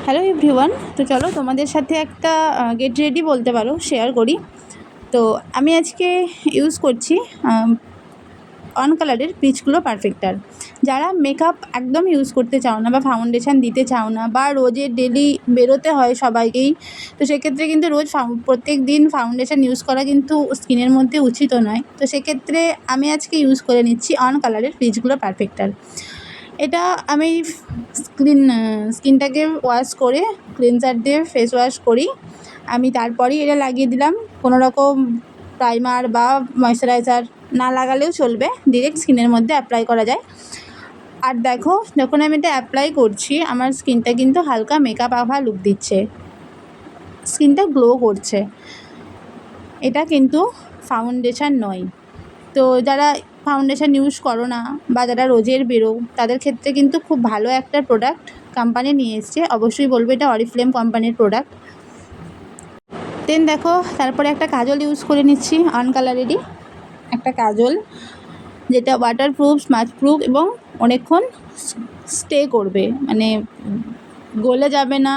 Hello everyone. তো চলো তোমাদের সাথে একটা গেট রেডি বলতে পারো শেয়ার করি। তো আমি আজকে ইউজ করছি অন কালারের পিচ গ্লো পারফেক্টার। যারা মেকআপ একদম ইউজ করতে চাও না বা ফাউন্ডেশন দিতে চাও না বা রোজের ডেলি বেরোতে হয় সবাইকেই, তো সেক্ষেত্রে কিন্তু রোজ প্রত্যেক দিন ফাউন্ডেশন ইউজ করা কিন্তু স্কিনের মধ্যে উচিতও নয়। তো সেক্ষেত্রে আমি আজকে ইউজ করে নিচ্ছি অন কালারের পিচ গ্লো পারফেক্টার। এটা আমি স্কিনটাকে ওয়াশ করে ক্লিনজার দিয়ে ফেস ওয়াশ করি। আমি তারপরেই এটা লাগিয়ে দিলাম। কোনো রকম প্রাইমার বা ময়েশ্চারাইজার না লাগালেও চলবে, ডিরেক্ট স্কিনের মধ্যে অ্যাপ্লাই করা যায়। আর দেখো, যখন আমি এটা অ্যাপ্লাই করছি আমার স্কিনটা কিন্তু হালকা মেকআপ আভা লুক দিচ্ছে, স্কিনটা গ্লো করছে। এটা কিন্তু ফাউন্ডেশন নয়। তো যারা ফাউন্ডেশন ইউজ করো না বা যারা রোজের বেরো তাদের ক্ষেত্রে কিন্তু খুব ভালো একটা প্রোডাক্ট কোম্পানি নিয়ে এসছে। অবশ্যই বলবো এটা অরিফ্লেম কোম্পানির প্রোডাক্ট। দেন দেখো, তারপরে একটা কাজল ইউজ করে নিচ্ছি অন কালারেরই একটা কাজল, যেটা ওয়াটারপ্রুফ, স্মাচপ্রুফ এবং অনেকক্ষণ স্টে করবে, মানে গলে যাবে না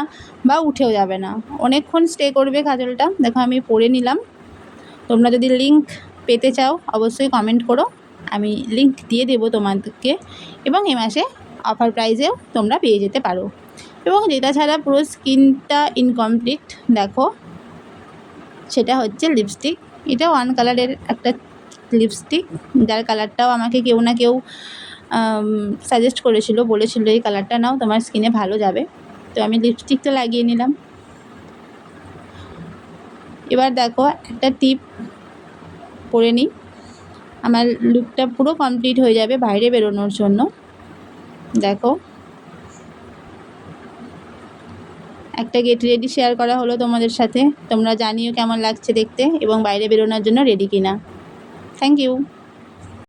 বা উঠেও যাবে না, অনেকক্ষণ স্টে করবে কাজলটা। দেখো আমি পরে নিলাম। তোমরা যদি লিঙ্ক পেতে চাও অবশ্যই কমেন্ট করো, আমি লিঙ্ক দিয়ে দেবো তোমাদেরকে, এবং এ মাসে অফার প্রাইসেও তোমরা পেয়ে যেতে পারো। এবং যেটা ছাড়া পুরো স্কিনটা ইনকমপ্লিট দেখো, সেটা হচ্ছে লিপস্টিক। এটা ওয়ান কালারের একটা লিপস্টিক, যার কালারটাও আমাকে কেউ না কেউ সাজেস্ট করেছিল, বলেছিল এই কালারটা নাও, তোমার স্কিনে ভালো যাবে। তো আমি লিপস্টিকটা লাগিয়ে নিলাম। এবার দেখো একটা টিপ পরে নিই, আমার লুকটা পুরো কমপ্লিট হয়ে যাবে বাইরে বেরোনোর জন্য। দেখো, একটা গেট রেডি শেয়ার করা হলো তোমাদের সাথে। তোমরা জানিও কেমন লাগছে দেখতে এবং বাইরে বেরোনোর জন্য রেডি কিনা। Thank you.